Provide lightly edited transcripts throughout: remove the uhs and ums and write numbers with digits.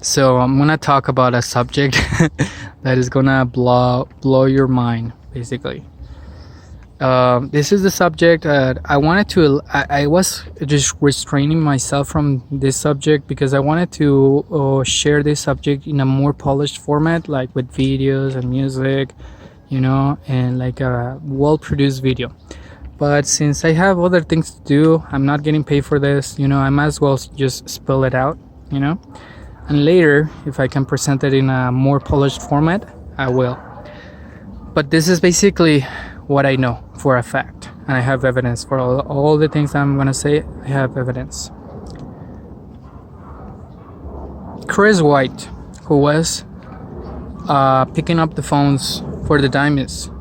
So I'm gonna talk about a subject that is gonna blow your mind, basically. This is the subject that I wanted to. I was just restraining myself from this subject because I wanted to share this subject in a more polished format, like with videos and music, and like a well-produced video. But since I have other things to do, I'm not getting paid for this. I might as well just spill it out. And later, if I can present it in a more polished format, I will. But this is basically what I know for a fact, and I have evidence for all the things I'm gonna say. I have evidence. Chris White, who was picking up the phones for the Diamonds,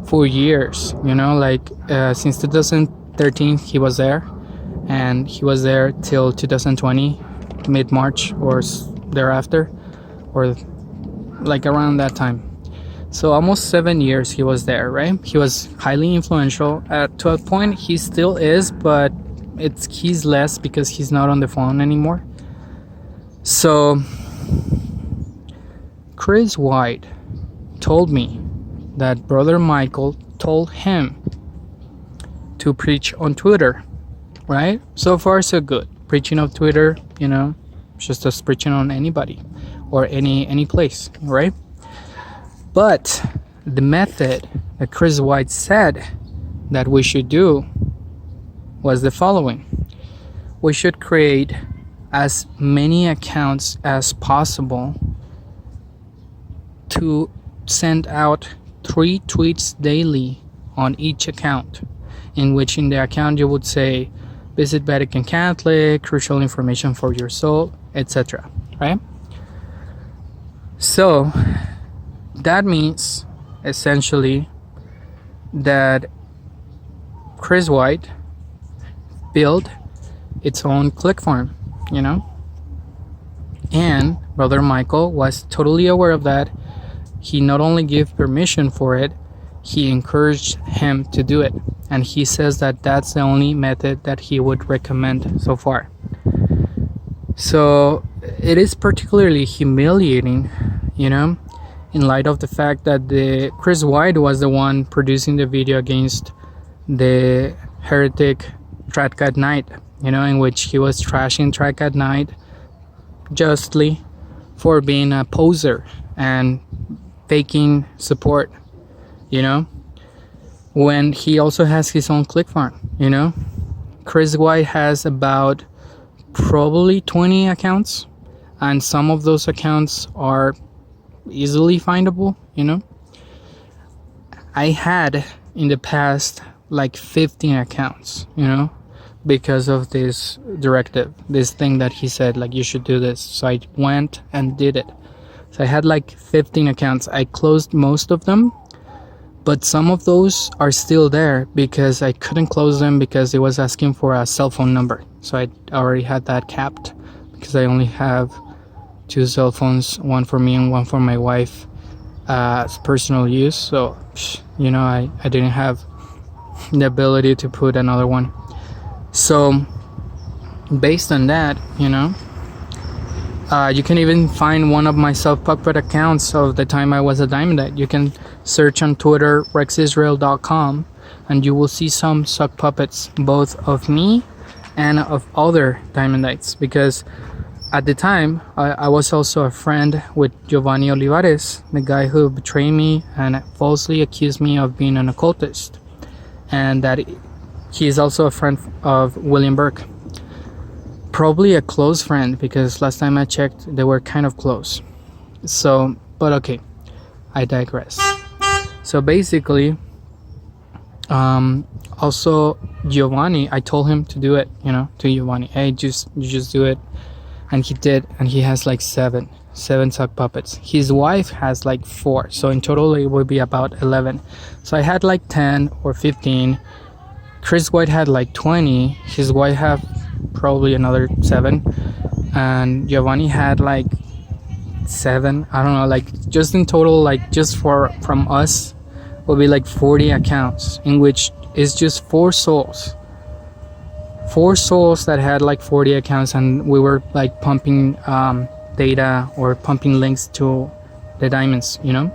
for years, since 2013 he was there, and he was there till 2020, mid-March or thereafter, or like around that time. So almost 7 years he was there, right? He was highly influential. To a point, he still is, but he's less because he's not on the phone anymore. So Chris White told me that Brother Michael told him to preach on Twitter, right? So far, so good. Preaching on Twitter, just as preaching on anybody or any place, right? But the method that Chris White said that we should do was the following. We should create as many accounts as possible to send out 3 tweets daily on each account, in which in the account you would say, visit Vatican Catholic, crucial information for your soul, etc. Right? So that means essentially that Chris White built its own click farm, and Brother Michael was totally aware of that. He not only gave permission for it, he encouraged him to do it. And he says that that's the only method that he would recommend so far. So it is particularly humiliating, in light of the fact that the Chris White was the one producing the video against the heretic Track at Night, in which he was trashing Track at Night justly for being a poser and faking support, when he also has his own click farm. Chris White has about probably 20 accounts, and some of those accounts are easily findable. I had in the past like 15 accounts, because of this directive, this thing that he said, like, you should do this. So I went and did it. So I had like 15 accounts. I closed most of them, but some of those are still there because I couldn't close them because it was asking for a cell phone number. So I already had that capped because I only have 2 cell phones, one for me and one for my wife, as personal use. So, I didn't have the ability to put another one. So based on that, you can even find one of my self-puppet accounts of the time I was a Dimondite. You can search on Twitter, rexisrael.com, and you will see some sock puppets, both of me and of other Dimondites, because at the time I was also a friend with Giovanni Olivares, the guy who betrayed me and falsely accused me of being an occultist, and that he is also a friend of William Burke. Probably a close friend, because last time I checked they were kind of close. So, but okay, I digress. So basically, also Giovanni, I told him to do it, to Giovanni, hey, you just do it, and he did, and he has like seven sock puppets. His wife has like 4, so in total it would be about 11. So I had like 10 or 15. Chris White had like 20. His wife had probably another 7, and Giovanni had like 7. I don't know, like just in total, like just from us will be like 40 accounts, in which is just 4 souls that had like 40 accounts, and we were like pumping data or pumping links to the diamonds, you know.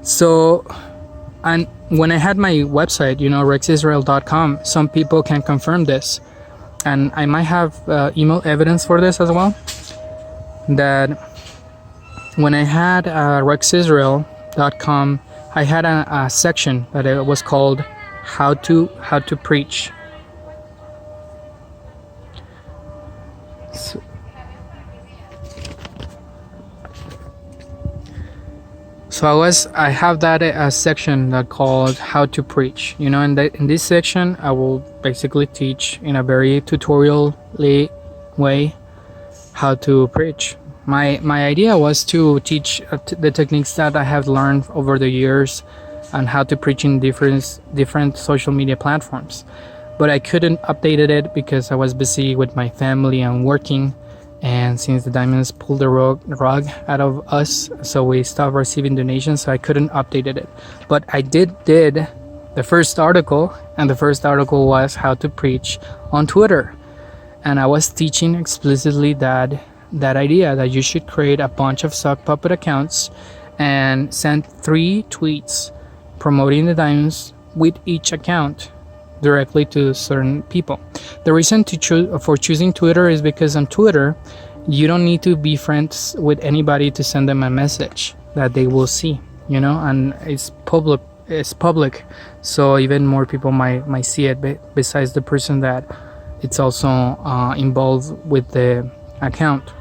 So, and when I had my website, you know, rexisrael.com, some people can confirm this, and I might have email evidence for this as well, that when I had rexisrael.com, I had a section that it was called how to preach. So I have that section that called how to preach, you know, and in this section I will basically teach in a very tutorial-y way how to preach. My idea was to teach the techniques that I have learned over the years on how to preach in different social media platforms, but I couldn't update it because I was busy with my family and working. And since the diamonds pulled the rug out of us, so we stopped receiving donations, so I couldn't update it. But I did the first article, and the first article was how to preach on Twitter. And I was teaching explicitly that idea that you should create a bunch of sock puppet accounts and send 3 tweets promoting the diamonds with each account directly to certain people. The reason for choosing Twitter is because on Twitter you don't need to be friends with anybody to send them a message that they will see, you know, and it's public, so even more people might see it besides the person that it's also involved with the account.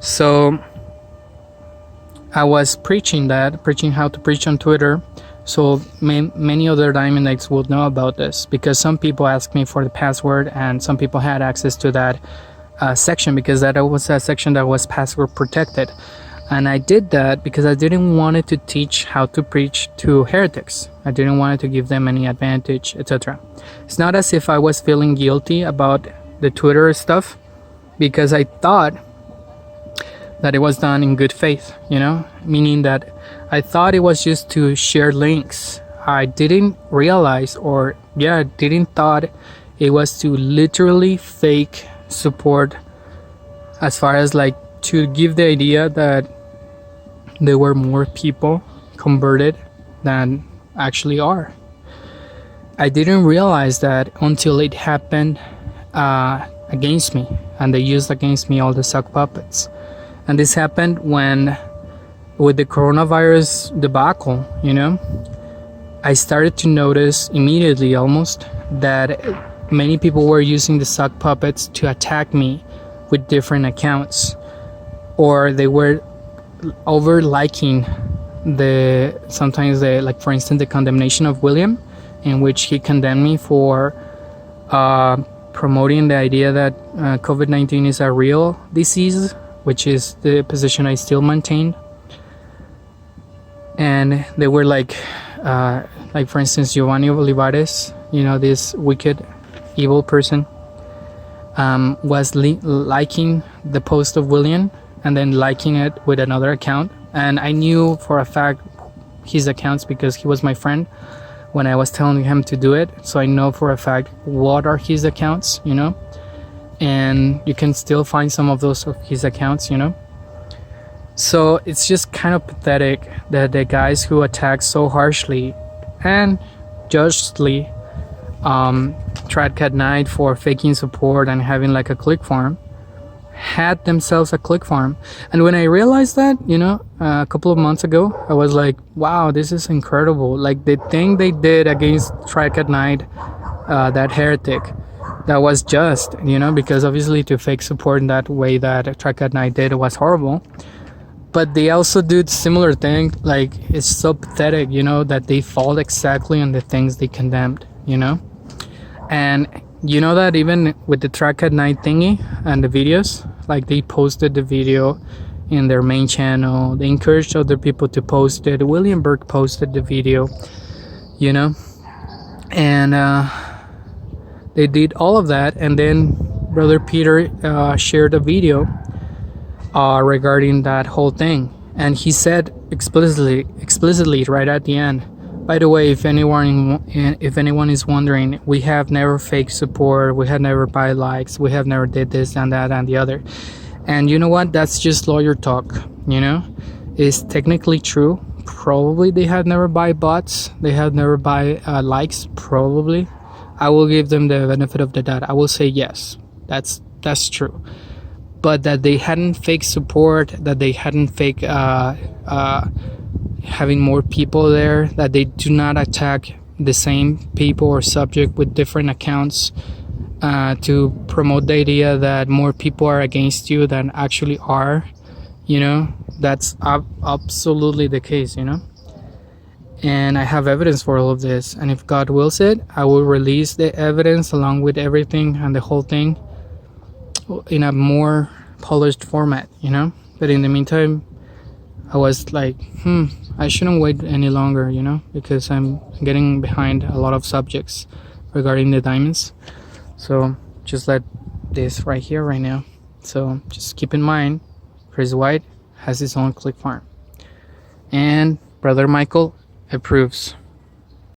So I was preaching how to preach on Twitter. So many other Diamondites will know about this, because some people asked me for the password, and some people had access to that section, because that was a section that was password protected. And I did that because I didn't want it to teach how to preach to heretics. I didn't want it to give them any advantage, etc. It's not as if I was feeling guilty about the Twitter stuff, because I thought that it was done in good faith, you know, meaning that I thought it was just to share links. I didn't realize, didn't thought it was to literally fake support, as far as like to give the idea that there were more people converted than actually are. I didn't realize that until it happened against me, and they used against me all the sock puppets. And this happened with the coronavirus debacle, you know, I started to notice immediately almost that many people were using the sock puppets to attack me with different accounts, or they were over liking sometimes like for instance the condemnation of William, in which he condemned me for promoting the idea that COVID-19 is a real disease, which is the position I still maintain. And they were like for instance Giovanni Olivares, you know, this wicked evil person, was liking the post of William and then liking it with another account. And I knew for a fact his accounts because he was my friend when I was telling him to do it. So I know for a fact what are his accounts, you know, and you can still find some of those of his accounts, you know. So it's just kind of pathetic that the guys who attack so harshly and justly Tradcat Knight for faking support and having like a click farm had themselves a click farm. And when I realized that, you know, a couple of months ago, I was like, wow, this is incredible. Like the thing they did against Tradcat Knight, that heretic, that was just, you know, because obviously to fake support in that way that Tradcat Knight did was horrible. But they also did similar thing. Like, it's so pathetic, you know, that they fall exactly on the things they condemned, you know. And you know that even with the Tradcat Knight thingy and the videos, like they posted the video in their main channel, they encouraged other people to post it. William Burke posted the video, you know, and they did all of that. And then Brother Peter shared a video regarding that whole thing, and he said explicitly right at the end, by the way, if anyone is wondering, we have never faked support, we have never buy likes, we have never did this and that and the other. And you know what? That's just lawyer talk, you know? It's technically true. Probably they had never buy bots. They had never buy likes, probably. I will give them the benefit of the doubt. I will say yes. That's true. But that they hadn't fake support, that they hadn't fake having more people there, that they do not attack the same people or subject with different accounts to promote the idea that more people are against you than actually are, you know, that's absolutely the case, you know. And I have evidence for all of this, and if God wills it, I will release the evidence along with everything and the whole thing in a more polished format, you know. But in the meantime, I was like, I shouldn't wait any longer, you know, because I'm getting behind a lot of subjects regarding the diamonds. So just let this right here right now. So just keep in mind, Chris White has his own click farm, and Brother Michael approves.